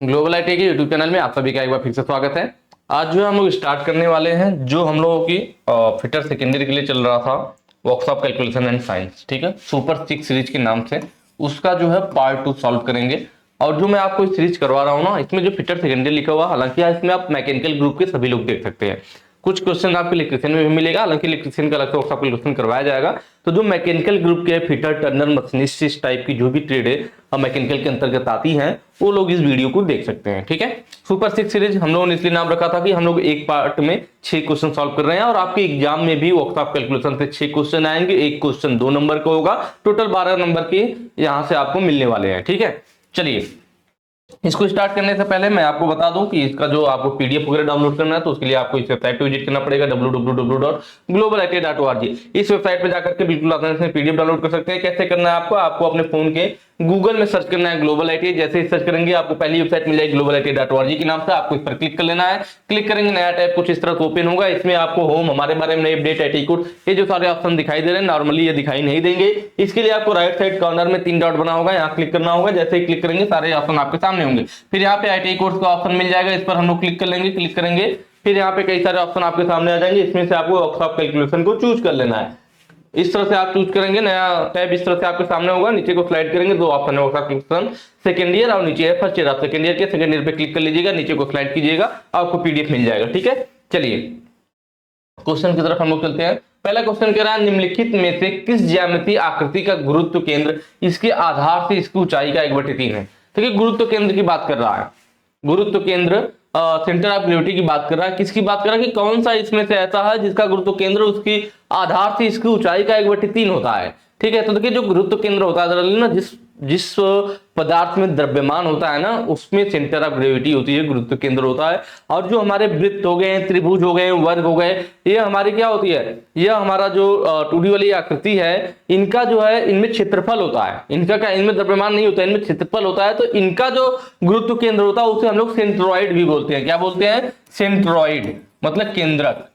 Global IT के YouTube channel में आप सभी का एक बार फिर से स्वागत है। आज जो हम लोग स्टार्ट करने वाले हैं जो हम लोगों की फिटर सेकेंडरी के लिए चल रहा था वर्कशॉप कैलकुलेशन एंड साइंस, ठीक है, सुपर 6 सीरीज के नाम से, उसका जो है पार्ट 2 सॉल्व करेंगे। और जो मैं आपको इस सीरीज करवा रहा हूँ ना, इसमें जो फिटर सेकेंडरी लिखा हुआ, हालांकि इसमें आप मैकेनिकल ग्रुप के सभी लोग देख सकते हैं। कुछ क्वेश्चन आपको इलेक्ट्रिशियन में भी मिलेगा, हालांकि इलेक्ट्रिशियन का अलग से वर्कशॉप कैलकुलेशन करवाया जाएगा। तो जो मैकेनिकल ग्रुप के फिटर, टर्नर, मशीनिस्ट, इस टाइप की जो भी ट्रेड है मैकेनिकल के अंतर्गत आती हैं, वो लोग इस वीडियो को देख सकते हैं। ठीक है, सुपर 6 सीरीज हम लोगों ने इसलिए नाम रखा था कि हम लोग एक पार्ट में 6 क्वेश्चन सॉल्व कर रहे हैं और आपके एग्जाम में भी वर्कशॉप कैलकुलेशन से 6 क्वेश्चन आएंगे। एक क्वेश्चन 2 नंबर का होगा, टोटल 12 नंबर के यहां से आपको मिलने वाले हैं। ठीक है, चलिए इसको स्टार्ट करने से पहले मैं आपको बता दूं कि इसका जो आपको पीडीएफ वगैरह डाउनलोड करना है तो उसके लिए आपको इस वेबसाइट पे विजिट करना पड़ेगा www.globalit.org। इस वेबसाइट पे जाकर के बिल्कुल आसानी से पीडीएफ डाउनलोड कर सकते हैं। कैसे करना है आपको अपने फोन के गूगल में सर्च करना है ग्लोबल आईटी। जैसे ही सर्च करेंगे आपको पहली वेबसाइट मिल जाएगी globalit.org के नाम से, आपको इस पर क्लिक कर लेना है। क्लिक करेंगे नया टैब कुछ इस तरह से ओपन होगा। इसमें आपको होम, हमारे बारे में, नई अपडेट, आईटी कोड, ये जो सारे ऑप्शन दिखाई दे रहे हैं नॉर्मली ये दिखाई नहीं देंगे। इसके लिए आपको राइट साइड कॉर्नर में 3 डॉट बना होगा, यहाँ क्लिक करना होगा। जैसे ही क्लिक करेंगे सारे ऑप्शन आपके सामने होंगे। फिर यहाँ पे आईटी कोर्स का ऑप्शन मिल जाएगा, इस पर हम लोग क्लिक कर लेंगे। क्लिक करेंगे फिर यहाँ पे कई सारे ऑप्शन आपके सामने आ जाएंगे। इसमें से आपको वर्कशॉप कैलकुलेशन को चूज कर लेना है। इस तरह से आप चूज करेंगे, नया टैब इस तरह से आपके सामने होगा। नीचे को स्लाइड करेंगे, 2 ऑप्शन है वर्कशॉप कैलकुलेशन सेकंड ईयर और नीचे है फर्स्ट ईयर। आप सेकंड ईयर के सेकंड ईयर पे क्लिक कर लीजिएगा, नीचे को स्लाइड कीजिएगा, आपको पीडीएफ मिल जाएगा। ठीक है, चलिए क्वेश्चन की तरफ हम लोग चलते हैं। पहला क्वेश्चन कह रहा है निम्नलिखित में से किस ज्यामितीय आकृति का गुरुत्व केंद्र इसके आधार से इसकी ऊंचाई का 1/3 है। ठीक है, गुरुत्व केंद्र की बात कर रहा है। गुरुत्व केंद्र सेंटर ऑफ ग्रेविटी की बात कर रहा है। किसकी बात कर रहा है कि कौन सा इसमें से ऐसा है जिसका गुरुत्व केंद्र उसकी आधार से इसकी ऊंचाई का 1/3 होता है। ठीक है, तो देखिए जो गुरुत्व केंद्र होता है ना, जिस पदार्थ में द्रव्यमान होता है ना, उसमें सेंटर ऑफ ग्रेविटी होती है, गुरुत्व केंद्र होता है। और जो हमारे वृत्त हो गए, त्रिभुज हो गए, वर्ग हो गए, ये हमारी क्या होती है, यह हमारा जो 2D वाली आकृति है, इनका जो है इनमें क्षेत्रफल होता है। इनका क्या, इनमें द्रव्यमान नहीं होता है, इनमें क्षेत्रफल होता है। तो इनका जो गुरुत्व केंद्र होता है उसे हम लोग सेंट्रॉइड भी बोलते हैं। क्या बोलते हैं? सेंट्रॉइड, मतलब केंद्रक।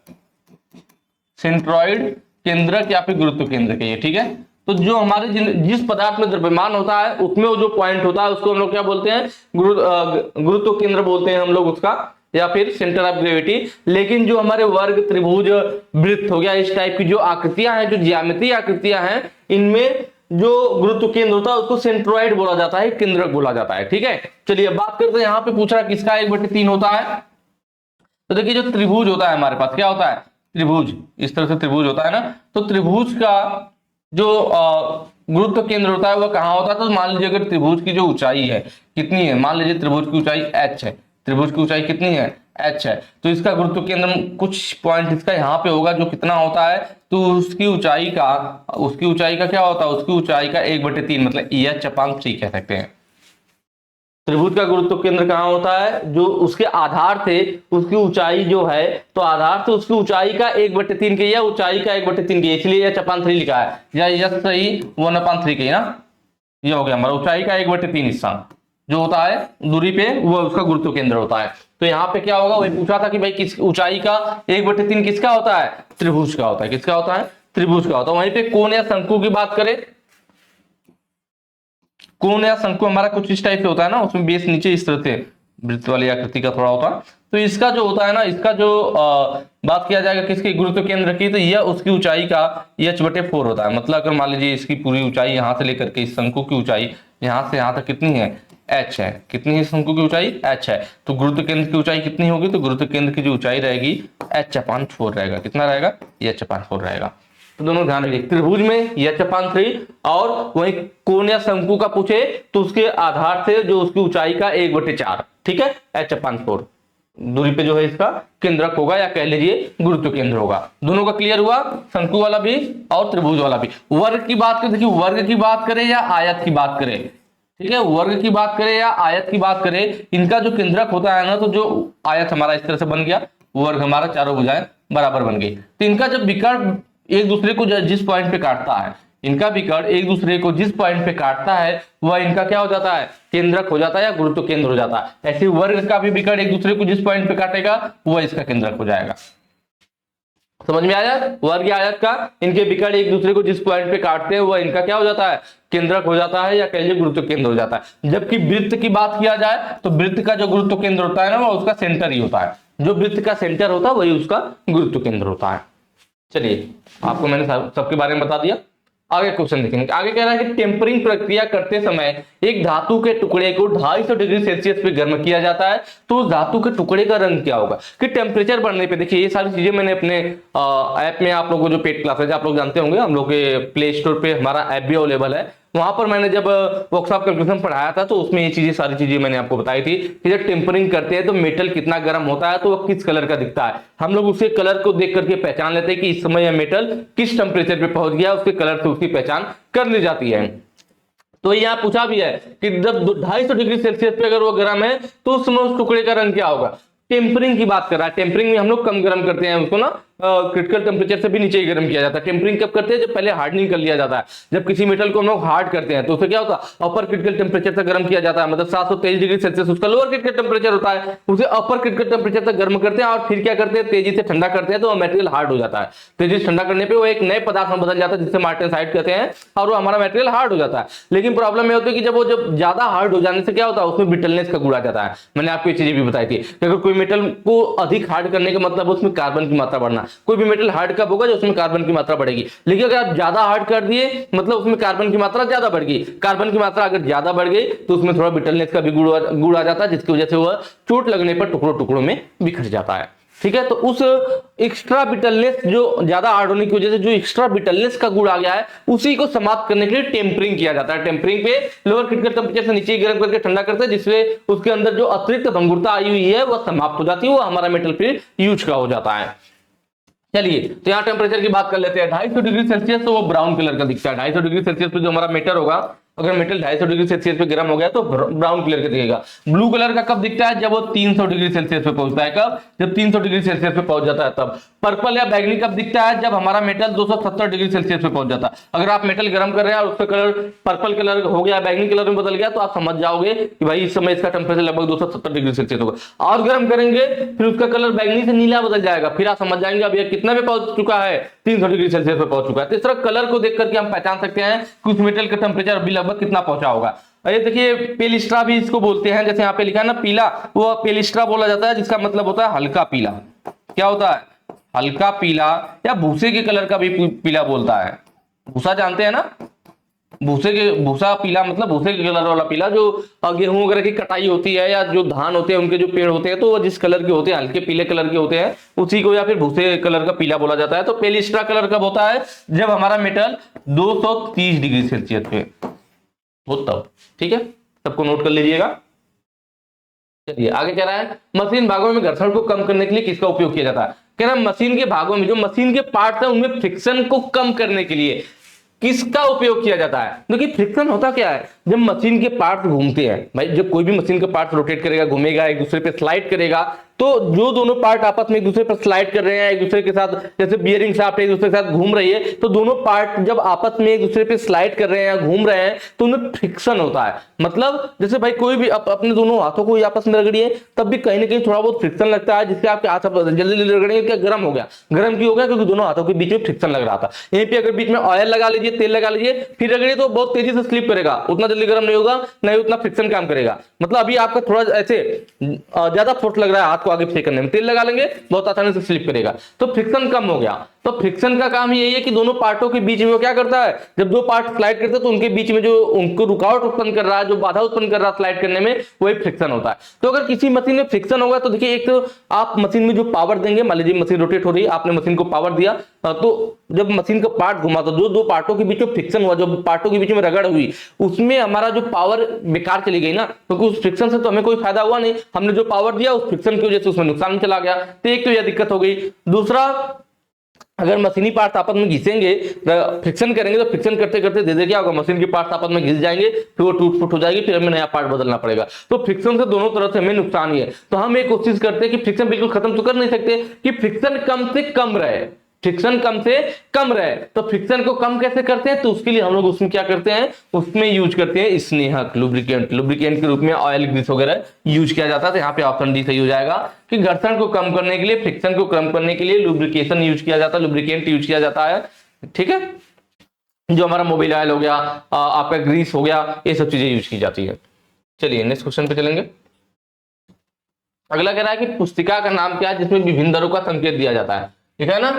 सेंट्रॉइड केंद्रक या फिर गुरुत्व केंद्र कहिए। ठीक है, तो जो हमारे जिस पदार्थ में द्रव्यमान होता है उसमें वो जो पॉइंट होता है उसको हम लोग क्या बोलते हैं, गुरुत्व केंद्र बोलते हैं हम लोग उसका, या फिर सेंटर ऑफ ग्रेविटी। लेकिन जो हमारे वर्ग, त्रिभुज, वृत्त हो गया, इस टाइप की जो आकृतियां हैं, जो ज्यामितीय आकृतियां हैं, इनमें जो गुरुत्व केंद्र होता है उसको सेंट्रॉइड बोला जाता है, केंद्रक बोला जाता है। ठीक है, चलिए बात करते हैं। यहाँ पे पूछ रहा है किसका 1/3 होता है। तो देखिए जो त्रिभुज होता है हमारे पास, क्या होता है, त्रिभुज, इस तरह से त्रिभुज होता है ना, तो त्रिभुज का जो गुरुत्व केंद्र होता है वह कहाँ होता है। तो मान लीजिए अगर त्रिभुज की जो ऊंचाई है कितनी है, मान लीजिए त्रिभुज की ऊंचाई h है। त्रिभुज की ऊंचाई कितनी है, h है। तो इसका गुरुत्व केंद्र कुछ पॉइंट इसका यहाँ पे होगा जो कितना होता है, तो उसकी ऊंचाई का क्या होता है, उसकी ऊंचाई का 1/3 मतलब EH/3 कह सकते हैं। त्रिभुज का गुरुत्व केंद्र कहाँ होता है, जो उसके आधार से उसकी ऊंचाई जो है, तो आधार से उसकी ऊंचाई का 1/3 के, या ऊंचाई का 1/3 के, इसलिए H/3 लिखा है, या यह सही 1/3 के ना, ये हो गया हमारा ऊंचाई का 1/3 हिस्सा जो होता है दूरी पे, वो उसका गुरुत्व केंद्र होता है। तो यहाँ पे क्या होगा, वही पूछा था कि भाई किस ऊंचाई का 1/3 किसका होता है, त्रिभुज का होता है। किसका होता है, त्रिभुज का होता है। वहीं पे कोण या शंकु की बात करें, कोण या शंकु हमारा कुछ इस टाइप से होता है ना, उसमें बेस नीचे इस तरह से वृत्त वाली आकृति का थोड़ा होता है। तो इसका जो होता है ना, इसका जो बात किया जाएगा किसके, गुरुत्व केंद्र की, तो यह उसकी ऊंचाई का H/4 होता है। मतलब अगर मान लीजिए इसकी पूरी ऊंचाई यहाँ से लेकर के इस शंकु की ऊंचाई यहाँ से यहाँ तक कितनी है, h है। कितनी है शंकु की ऊंचाई, h है। तो गुरुत्व केंद्र की ऊंचाई कितनी होगी, तो गुरुत्व केंद्र की जो ऊंचाई रहेगी H/4 रहेगा। कितना रहेगा, H/4 रहेगा। तो दोनों ध्यान रखिए, त्रिभुज में H/3 और वहीं कोण या शंकु का पूछे तो उसके आधार से जो उसकी ऊंचाई का 1/4, ठीक है, H/4 दूरी पे जो है इसका केंद्रक होगा, या कह लीजिए गुरुत्व केंद्र होगा। दोनों का क्लियर हुआ, शंकु वाला भी और त्रिभुज वाला भी। वर्ग की बात करें, देखिए वर्ग की बात करें या आयत की बात करें, ठीक है, वर्ग की बात करें या आयत की बात करें, इनका जो केंद्रक होता है ना, तो जो आयत हमारा इस तरह से बन गया, वर्ग हमारा चारों भुजाएं बराबर बन गई। तो इनका जब विकर्ण एक दूसरे को जिस पॉइंट पे काटता है, इनका विकर्ण एक दूसरे को जिस पॉइंट पे काटता है वह इनका क्या हो जाता है, केंद्रक हो जाता है या गुरुत्व केंद्र हो जाता है। ऐसे वर्ग का भी विकर्ण एक दूसरे को जिस पॉइंट पे काटेगा वह इसका केंद्रक हो जाएगा। समझ में आया? वर्ग आयत का इनके विकर्ण एक दूसरे को जिस पॉइंट पे काटते हैं वह इनका क्या हो जाता है, केंद्रक हो जाता है, या कह लीजिए गुरुत्व केंद्र हो जाता है। जबकि वृत्त की बात किया जाए तो वृत्त का जो गुरुत्व केंद्र होता है ना वो उसका सेंटर ही होता है, जो वृत्त का सेंटर होता है वही उसका गुरुत्व केंद्र होता है। चलिए आपको मैंने सबके बारे में बता दिया। आगे क्वेश्चन देखेंगे। आगे कह रहा है कि टेम्परिंग प्रक्रिया करते समय एक धातु के टुकड़े को 250 डिग्री सेल्सियस पे गर्म किया जाता है, तो उस धातु के टुकड़े का रंग क्या होगा? कि टेम्परेचर बढ़ने पे, देखिए ये सारी चीजें मैंने अपने ऐप में, आप लोगों को जो पेड क्लासेज आप लोग जानते होंगे, हम लोग के प्ले स्टोर पे हमारा ऐप भी अवेलेबल है, वहां पर मैंने जब वर्कशॉप कैलकुलेशन पढ़ाया था तो उसमें ये चीजें सारी चीजें मैंने आपको बताई थी कि जब टेम्परिंग करते हैं तो मेटल कितना गर्म होता है तो वो किस कलर का दिखता है। हम लोग उसके कलर को देख करके पहचान लेते हैं कि इस समय यह मेटल किस टेम्परेचर पे पहुंच गया, उसके कलर से उसकी पहचान कर ली जाती है। तो यहाँ पूछा भी है कि जब 250 डिग्री सेल्सियस पे अगर वो गर्म है तो उस समय उस टुकड़े का रंग क्या होगा? टेम्परिंग की बात कर रहा है। टेम्परिंग में हम लोग कम गर्म करते हैं उसको ना, क्रिटिकल टेम्परेचर से भी नीचे ही गर्म किया जाता है। टेम्परिंग कब करते हैं? जब पहले हार्डनिंग कर लिया जाता है। जब किसी मेटल को हम लोग हार्ड करते हैं तो उसे क्या होता है? अपर क्रिटिकल टेम्परेचर से गर्म किया जाता है, मतलब 723 डिग्री सेल्सियस उसका लोअर क्रिटिकल टेम्परेचर होता है, उसे अपर क्रिटिकल टेम्परेचर तक गर्म करते हैं और फिर क्या करते हैं? तेजी से ठंडा करते हैं तो मटेरियल हार्ड हो जाता है। तेजी से ठंडा करने पर वो एक नए पदार्थ में बदल जाता है जिससे मार्टेनसाइट कहते हैं, और वो हमारा मटेरियल हार्ड हो जाता है। लेकिन प्रॉब्लम ये होती है कि जब ज्यादा हार्ड हो जाने से क्या होता है? उसमें ब्रिटलनेस का गुण आ जाता है। मैंने आपको ये चीजें भी बताई थी। अगर कोई मेटल को अधिक हार्ड करने का मतलब उसमें कार्बन की मात्रा बढ़ना। कोई भी मेटल हार्ड कब होगा? जो उसमें कार्बन की मात्रा बढ़ेगी। लेकिन अगर आप ज्यादा हार्ड कर दिए मतलब उसमें कार्बन की मात्रा ज्यादा बढ़ गई। कार्बन की मात्रा अगर ज्यादा बढ़ गई तो उसमें थोड़ा ब्रिटलनेस का भी गुण आ जाता है, जिसकी वजह से वह चोट लगने पर टुकड़ों टुकड़ों में बिखर जाता है। ठीक है, तो उस एक्स्ट्रा बिटलनेस, जो ज्यादा हार्ड होने की वजह से जो एक्स्ट्रा बिटलनेस का गुण आ गया है, उसी को समाप्त करने के लिए टेम्परिंग किया जाता है। टेम्परिंग पे लोअर क्रिटिकल टेम्परेचर से नीचे गर्म करके ठंडा करते हैं, जिससे उसके अंदर जो अतिरिक्त भंगुरता आई हुई है वह समाप्त हो जाती है, वो हमारा मेटल फिर यूज का हो जाता है। चलिए तो यहाँ टेम्परेचर की बात कर लेते हैं। 250 डिग्री सेल्सियस तो वो ब्राउन कलर का दिखता है। 250 डिग्री सेल्सियस पे जो हमारा मेटल होगा, अगर मेटल 250 डिग्री सेल्सियस पे गर्म हो गया तो ब्राउन कलर का दिखेगा। ब्लू कलर का कब दिखता है? जब वो 300 डिग्री सेल्सियस पे पहुंचता है। कब? जब 300 डिग्री सेल्सियस पे पहुंच जाता है तब। पर्पल या बैगनी कब दिखता है? जब हमारा मेटल 270 डिग्री सेल्सियस पे पहुंच जाता है। अगर आप मेटल गर्म कर रहे हैं और उसका कलर पर्पल कलर हो गया, बैगनी कलर में बदल गया, तो आप समझ जाओगे कि भाई इस समय इसका टेम्परेचर लगभग 270 डिग्री सेल्सियस होगा। और गर्म करेंगे फिर उसका कलर बैगनी से नीला बदल जाएगा, फिर आप समझ जाएंगे अब यह कितना पे पहुंच चुका है? 300 डिग्री सेल्सियस पे पहुंच चुका है। तो इस तरह कलर को देख करके हम पहचान सकते हैं कि उस मेटल का टेम्परेचर अभी लगभग कितना पहुंचा होगा। ये देखिए पेलिस्ट्रा भी इसको बोलते हैं, जैसे यहाँ पे लिखा है ना पीला, वो पेलिस्ट्रा बोला जाता है, जिसका मतलब होता है हल्का पीला। क्या होता है? हल्का पीला, या भूसे के कलर का भी पीला बोलता है। भूसा जानते हैं ना? भूसा पीला मतलब भूसे के कलर वाला पीला। जो गेहूं वगैरह की कटाई होती है या जो धान होते हैं उनके जो पेड़ होते हैं तो वो जिस कलर के होते हैं, हल्के पीले कलर के होते हैं, उसी को या फिर भूसे कलर का पीला बोला जाता है। तो पेलिस्ट्रा कलर कब होता है? जब हमारा मेटल 230 डिग्री सेल्सियस पे हो तब। ठीक है, सबको नोट कर लीजिएगा। चलिए आगे कह रहा है मशीन भागों में घर्षण को कम करने के लिए किसका उपयोग किया जाता है? कह रहा है मशीन के भागों में जो मशीन के पार्ट्स है उनमें फ्रिक्शन को कम करने के लिए किसका उपयोग किया जाता है? देखिए फ्रिक्शन होता क्या है? जब मशीन के पार्ट्स घूमते हैं, भाई जब कोई भी मशीन का पार्ट रोटेट करेगा, घूमेगा, एक दूसरे पे स्लाइड करेगा, तो जो दोनों पार्ट आपस में एक दूसरे पर स्लाइड कर रहे हैं, एक दूसरे के साथ, जैसे बियरिंग शाफ्ट एक दूसरे के साथ घूम रही है, तो दोनों पार्ट जब आपस में एक दूसरे पे स्लाइड कर रहे हैं या घूम रहे हैं तो उनमें फ्रिक्शन होता है। मतलब जैसे भाई कोई भी अपने दोनों हाथों को आपस में रगड़िए तब भी कहीं ना कहीं थोड़ा बहुत फ्रिक्शन लगता है, जिससे आपके हाथ जल्दी जल्दी रगड़ेंगे क्या गर्म हो गया। गर्म क्यों हो गया? क्योंकि दोनों हाथों के बीच में फ्रिक्शन लग रहा था। यहीं पे अगर बीच में ऑयल लगा लीजिए, तेल लगा लीजिए, फिर रगड़िए तो बहुत तेजी से स्लिप करेगा, उतना जल्दी गर्म नहीं होगा, नहीं उतना फ्रिक्शन काम करेगा। मतलब अभी आपका थोड़ा ऐसे ज्यादा फोर्स लग रहा है हाथ को आगे पीछे करने में, तेल लगा लेंगे बहुत आसानी से स्लिप करेगा, तो फ्रिक्शन कम हो गया। तो फ्रिक्शन का काम यही है कि दोनों पार्टों के बीच में वो क्या करता है, जब दो पार्ट स्लाइड करते हैं तो उनके बीच में जो उनको रुकावट उत्पन्न कर रहा है, जो बाधा उत्पन्न कर रहा है स्लाइड करने में, वही फ्रिक्शन होता है। तो अगर किसी मशीन में फ्रिक्शन होगा तो देखिए, एक तो आप मशीन में जो पावर देंगे, मान लीजिए मशीन रोटेट हो रही है, आपने मशीन को पावर दिया, तो जब मशीन का पार्ट घुमा तो जो दो पार्टों के बीच में फ्रिक्शन हुआ, जो पार्टों के बीच में रगड़ हुई, उसमें हमारा जो पावर बेकार चली गई ना, क्योंकि उस फ्रिक्शन से तो हमें कोई फायदा हुआ नहीं, हमने जो पावर दिया उस फ्रिक्शन की वजह से उसमें नुकसान चला गया। तो एक तो यह दिक्कत हो गई। दूसरा, अगर मशीनी पार्ट आपस में घिसेंगे, फ्रिक्शन करेंगे, तो फ्रिक्शन करते करते धीरे क्या होगा, मशीन के पार्ट आपस में घिस जाएंगे, फिर वो टूट फूट हो जाएगी, फिर हमें नया पार्ट बदलना पड़ेगा। तो फ्रिक्शन से दोनों तरफ से हमें नुकसान ही है। तो हम एक कोशिश करते हैं कि फ्रिक्शन बिल्कुल खत्म तो कर नहीं सकते, कि फ्रिक्शन कम से कम रहे, फ्रिक्शन कम से कम रहे। तो फ्रिक्शन को कम कैसे करते हैं, तो उसके लिए हम लोग उसमें क्या करते हैं, उसमें यूज करते हैं स्नेहक लुब्रिकेंट, लुब्रिकेंट के रूप में ऑयल ग्रीस वगैरह यूज किया जाता है। तो यहाँ पे ऑप्शन डी सही हो जाएगा कि घर्षण को कम करने के लिए, फ्रिक्शन को कम करने के लिए लुब्रिकेशन यूज किया जाता है, लुब्रिकेंट यूज किया जाता है। ठीक है, जो हमारा मोबिल ऑयल हो गया, आपका ग्रीस हो गया, ये सब चीजें यूज की जाती है। चलिए नेक्स्ट क्वेश्चन पे चलेंगे। अगला कह रहा है कि पुस्तिका का नाम क्या है जिसमें विभिन्न दरों का संकेत दिया जाता है। ठीक है ना,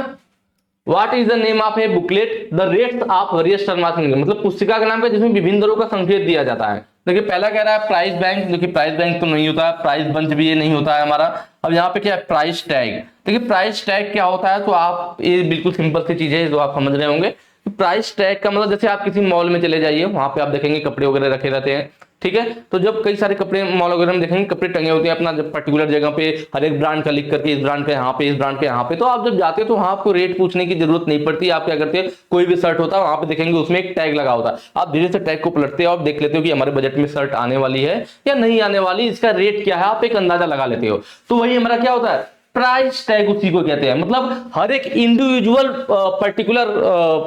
what is the name of A booklet the rates of various term of income, मतलब पुस्तिका का नाम क्या जिसमें विभिन्न दरों का संकेत दिया जाता है। देखिए पहला कह रहा है प्राइस बैंक, देखिए प्राइस बैंक तो नहीं होता है, प्राइस बंच भी ये नहीं होता है हमारा। अब यहाँ पे क्या है, प्राइस टैग। देखिए प्राइस टैग क्या होता है, तो आप ये बिल्कुल सिंपल सी चीज है जो आप समझ रहे होंगे। प्राइस टैग का मतलब जैसे आप किसी मॉल में चले जाइए, वहां पे आप देखेंगे कपड़े वगैरह रखे रहते हैं। ठीक है, तो जब कई सारे कपड़े मॉल वगैरह में देखेंगे कपड़े टंगे होते हैं अपना जब पर्टिकुलर जगह पे, हर एक ब्रांड का लिख करके, इस ब्रांड का यहाँ पे, इस ब्रांड के यहाँ पे। तो आप जब जाते हो तो वहां आपको रेट पूछने की जरूरत नहीं पड़ती। आप क्या करते हैं, कोई भी शर्ट होता है वहां पे देखेंगे उसमें एक टैग लगा होता है, आप धीरे से टैग को पलटते हो और देख लेते हो कि हमारे बजट में शर्ट आने वाली है या नहीं आने वाली, इसका रेट क्या है, आप एक अंदाजा लगा लेते हो। तो वही हमारा क्या होता है, प्राइस टैग उसी को कहते हैं। मतलब हर एक इंडिविजुअल पर्टिकुलर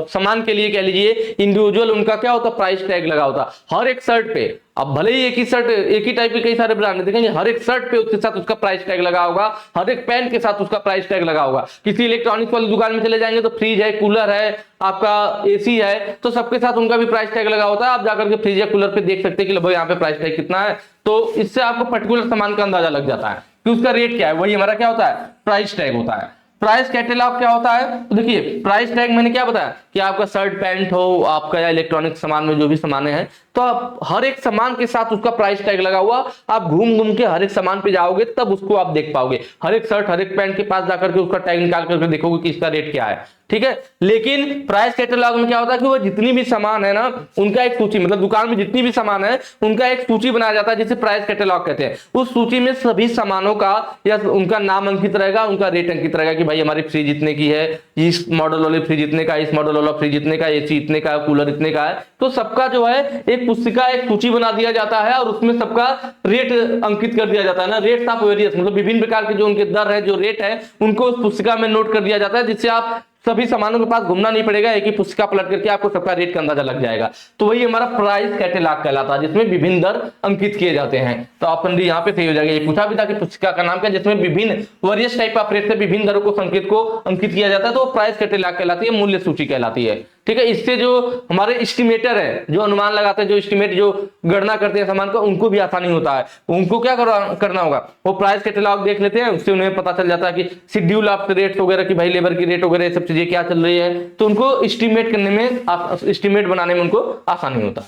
सामान के लिए कह लीजिए इंडिविजुअल उनका क्या होता है, प्राइस टैग लगा होता हर एक शर्ट पे। अब भले ही एक ही शर्ट, एक ही टाइप के कई सारे ब्रांड देखेंगे, हर एक शर्ट पे उसके साथ उसका प्राइस टैग लगा होगा, हर एक पैंट के साथ उसका प्राइस टैग लगा होगा। किसी इलेक्ट्रॉनिक्स वाली दुकान में चले जाएंगे तो फ्रिज है, कूलर है, आपका एसी है, तो सबके साथ उनका भी प्राइस टैग लगा होता है। आप जाकर के फ्रिज या कूलर पे देख सकते हैं कि लगभग यहाँ पे प्राइस टैग कितना है, तो इससे आपको पर्टिकुलर सामान का अंदाजा लग जाता है कि उसका रेट क्या है। वही हमारा क्या होता है, प्राइस टैग होता है। प्राइस कैटलॉग क्या होता है, तो देखिए प्राइस टैग मैंने क्या बताया कि आपका शर्ट पैंट हो आपका या इलेक्ट्रॉनिक सामान में जो भी सामान है, तो आप हर एक सामान के साथ उसका प्राइस टैग लगा हुआ, आप घूम घूम के हर एक सामान पे जाओगे तब उसको आप देख पाओगे। हर एक शर्ट हर एक पैंट के पास जाकर के उसका टैग निकाल करके देखोगे कि इसका रेट क्या है। ठीक है, लेकिन प्राइस कैटलॉग में क्या होता है कि वो जितनी भी सामान है ना उनका एक सूची, मतलब दुकान में जितनी भी सामान है उनका एक सूची बनाया जाता है जिसे प्राइस कैटलॉग कहते हैं। उस सूची में सभी सामानों का या उनका नाम अंकित रहेगा, उनका रेट अंकित रहेगा कि भाई हमारी फ्रिज इतने की है, इस मॉडल वाले फ्रिज इतने का, इस मॉडल वाला फ्रिज इतने का, एसी इतने का, कूलर इतने का है। तो सबका जो है एक पुस्तिका, एक सूची बना दिया जाता है और उसमें सबका रेट अंकित कर दिया जाता है ना, रेट्स ऑफ वेरियस, मतलब विभिन्न प्रकार के जो उनके दर है, जो रेट है, उनको उस पुस्तिका में नोट कर दिया जाता है, जिससे आप सभी सामानों के पास घूमना नहीं पड़ेगा, एक ही पुस्तिका पलट करके आपको सबका रेट का अंदाजा लग जाएगा। तो वही हमारा प्राइस कैटलॉग कहलाता है जिसमें विभिन्न दर अंकित किए जाते हैं। तो ऑप्शन डी यहाँ पे सही हो जाएगा। ये पूछा भी था कि पुस्तिका का नाम क्या जिसमें विभिन्न वेरियस टाइप ऑफ रेट से विभिन्न दरों को संकेत को अंकित किया जाता है, तो प्राइस कैटलॉग कहलाती है, मूल्य सूची कहलाती है। ठीक है, इससे जो हमारे एस्टिमेटर है, जो अनुमान लगाते हैं, जो एस्टिमेट, जो गणना करते हैं सामान का, उनको भी आसानी होता है। उनको क्या करना होगा, वो प्राइस कैटलॉग देख लेते हैं, उससे उन्हें पता चल जाता है कि शेड्यूल ऑफ रेट्स वगैरह की, भाई लेबर की रेट वगैरह सब चीजें क्या चल रही है, तो उनको एस्टिमेट करने में, एस्टिमेट बनाने में उनको आसानी होता है।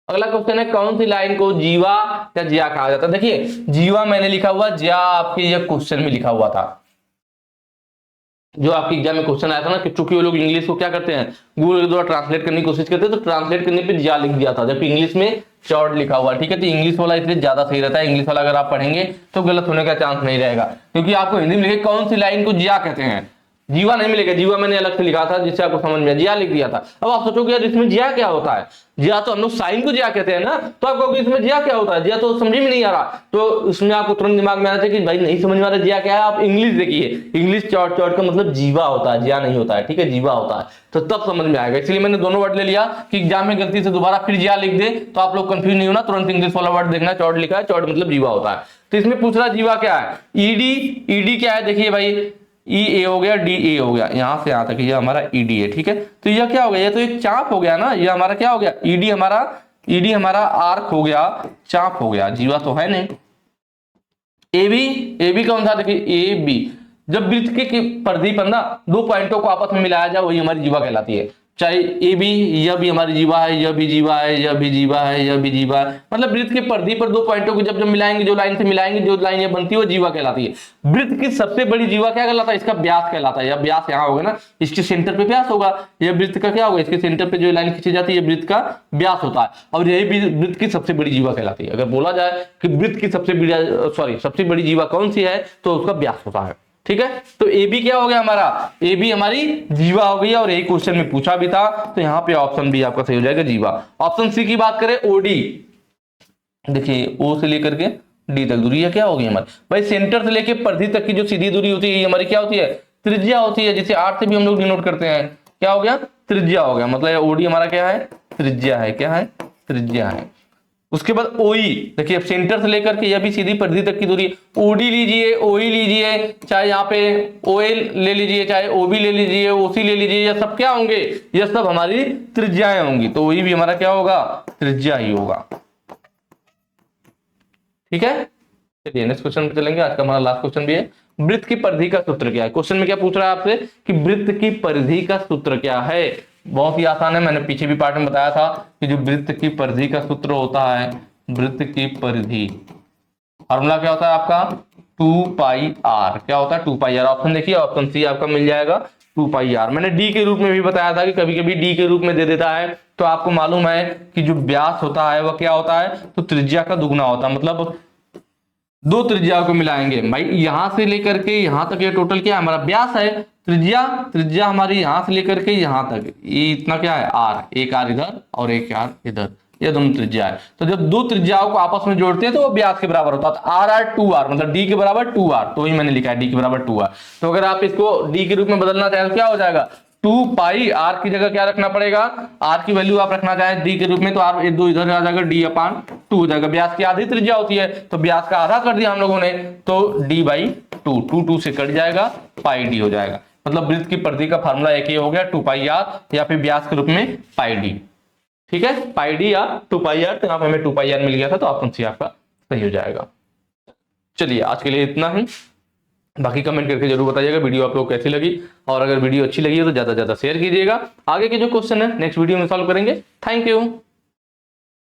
अगला क्वेश्चन है, कौन सी लाइन को जीवा या जिया कहा जाता है। देखिए जीवा मैंने लिखा हुआ, जिया आपके ये क्वेश्चन में लिखा हुआ था, जो आपके एग्जाम में क्वेश्चन आया था ना, कि चूंकि वो लोग इंग्लिश को क्या करते हैं, गूगल के द्वारा ट्रांसलेट करने की कोशिश करते हैं, तो ट्रांसलेट करने पे जिया लिख दिया था, जबकि इंग्लिश में चॉर्ड लिखा हुआ। ठीक है, तो इंग्लिश वाला इसलिए ज्यादा सही रहता है, इंग्लिश वाला अगर आप पढ़ेंगे तो गलत होने का चांस नहीं रहेगा, क्योंकि आपको हिंदी में लिखे कौन सी लाइन को जिया कहते हैं, जीवा नहीं मिलेगा। जीवा मैंने अलग से लिखा था जिससे आपको समझ में, जिया लिख दिया था। अब आप सोचोगे यार इसमें जिया क्या होता है, जिया तो हम लोग साइन को जिया कहते हैं ना, तो आपको इसमें जिया क्या होता है, जिया तो समझ में नहीं आ रहा, तो इसमें आपको तुरंत दिमाग में आ रहा है कि भाई नहीं समझ में आ रहा जिया क्या है, आप इंग्लिश देखिए, इंग्लिश चॉर्ट का मतलब जीवा होता है, जिया नहीं होता है। ठीक है, जीवा होता है, तो तब समझ में आएगा। इसलिए मैंने दोनों वर्ड ले लिया कि एग्जाम में गलती से दोबारा फिर जिया लिख दे तो आप लोग कंफ्यूज नहीं होना, तुरंत इंग्लिश वाला वर्ड देखना, चॉर्ट लिखा है, चॉर्ट मतलब जीवा होता है। तो इसमें पूछ रहा जीवा क्या है, ईडी, ईडी क्या है, देखिए भाई ई ए हो गया, डी ए हो गया, यहां से यहां तक ये हमारा ईडी है। ठीक है, तो यह क्या हो गया, ये तो एक चाप हो गया ना, ये हमारा क्या हो गया, ईडी हमारा आर्क हो गया, चाप हो गया, जीवा तो है नहीं। ए बी कौन था, देखिए ए बी, जब वृत्त के परिधि पर ना दो पॉइंटों को आपस में मिलाया जाए वही हमारी जीवा कहलाती है। चाहे ए बी, यह भी हमारी जीवा है, यह भी जीवा है, यह भी जीवा है, यह भी जीवा है, मतलब वृत्त के परिधि पर दो पॉइंटों को जब जब मिलाएंगे, जो लाइन से मिलाएंगे, जो लाइन ये बनती है वो जीवा कहलाती है। वृत्त की सबसे बड़ी जीवा क्या कहलाता है, इसका व्यास कहलाता है। यह व्यास यहाँ होगा ना, इसके सेंटर पे व्यास होगा, यह वृत्त का क्या होगा, इसके सेंटर पे जो लाइन खींची जाती है वृत्त का व्यास होता है, और यही वृत्त की सबसे बड़ी जीवा कहलाती है। अगर बोला जाए कि वृत्त की सबसे बड़ी जीवा कौन सी है, तो उसका व्यास होता है। ठीक है, तो ए बी क्या हो गया हमारा, ए बी हमारी जीवा हो गई, और यही क्वेश्चन में पूछा भी था, तो यहाँ पे ऑप्शन बी आपका सही हो जाएगा, जीवा। ऑप्शन सी की बात करें, ओडी, देखिए ओ से लेकर के डी तक दूरी, क्या होगी हमारी, भाई सेंटर से लेकर परिधि तक की जो सीधी दूरी होती है ये हमारी क्या होती है, त्रिज्या होती है, जिसे आर से भी हम लोग डिनोट करते हैं। क्या हो गया? त्रिज्या हो गया। मतलब ओडी हमारा क्या है? त्रिज्या है। क्या है? त्रिज्या है। उसके बाद ओई, देखिए अब सेंटर से लेकर के यह भी सीधी परिधि तक की दूरी, ओडी लीजिए, ओई लीजिए, चाहे यहाँ पे ओएल ले लीजिए, चाहे ओबी ले लीजिए, ओसी ले लीजिए, ये सब क्या होंगे? ये सब हमारी त्रिज्याएं होंगी। तो ओई भी हमारा क्या होगा? त्रिज्या ही होगा। ठीक है, चलिए नेक्स्ट क्वेश्चन पे चलेंगे। आज का हमारा लास्ट क्वेश्चन भी है, वृत्त की परिधि का सूत्र क्या है? क्वेश्चन में क्या पूछ रहा है आपसे कि वृत्त की परिधि का सूत्र क्या है? बहुत ही आसान है, मैंने पीछे भी पार्ट में बताया था कि जो वृत्त की परिधि का सूत्र होता है, वृत्त की परिधि फॉर्मूला क्या होता है आपका? 2πr। क्या होता है? 2πr। ऑप्शन देखिए, ऑप्शन सी आपका मिल जाएगा 2πr। मैंने डी के रूप में भी बताया था कि कभी कभी डी के रूप में दे देता है, तो आपको मालूम है कि जो व्यास होता है वह क्या होता है? तो त्रिज्या का दुगना होता है। मतलब दो त्रिज्याओं को मिलाएंगे भाई, यहां से लेकर के यहां तक ये टोटल क्या है? हमारा व्यास है। त्रिज्या, त्रिज्या हमारी यहां से लेकर के यहां तक, ये इतना क्या है? आर। एक आर इधर और एक आर इधर, ये दोनों त्रिज्या है। तो जब दो त्रिज्याओं को आपस में जोड़ते हैं तो वो व्यास के बराबर होता है। तो आर आर 2r, मतलब डी के बराबर 2r। तो ही मैंने लिखा है डी के बराबर 2r। तो अगर आप इसको डी के रूप में बदलना चाहें तो क्या हो जाएगा? 2πr की जगह क्या रखना पड़ेगा? आर की वैल्यू आप रखना चाहें डी के रूप में तो आर दो इधर आ जाएगा, d/2 हो जाएगा। व्यास की आधी त्रिज्या होती है तो व्यास का आधा कर दिया हम लोगों ने, तो d/2, 2 से कट जाएगा, πd हो जाएगा। मतलब वृत्त की परिधि का फार्मूला एक ही हो गया, 2πr, या फिर व्यास के रूप में πd। ठीक है, πd या 2πr। तो यहाँ पे हमें 2πr मिल गया था, तो ऑप्शन सी आपका सही हो जाएगा। चलिए आज के लिए इतना ही, बाकी कमेंट करके जरूर बताइएगा वीडियो आप लोग कैसी लगी, और अगर वीडियो अच्छी लगी है तो ज्यादा से ज्यादा शेयर कीजिएगा। आगे के जो क्वेश्चन है नेक्स्ट वीडियो में सॉल्व करेंगे। Thank you.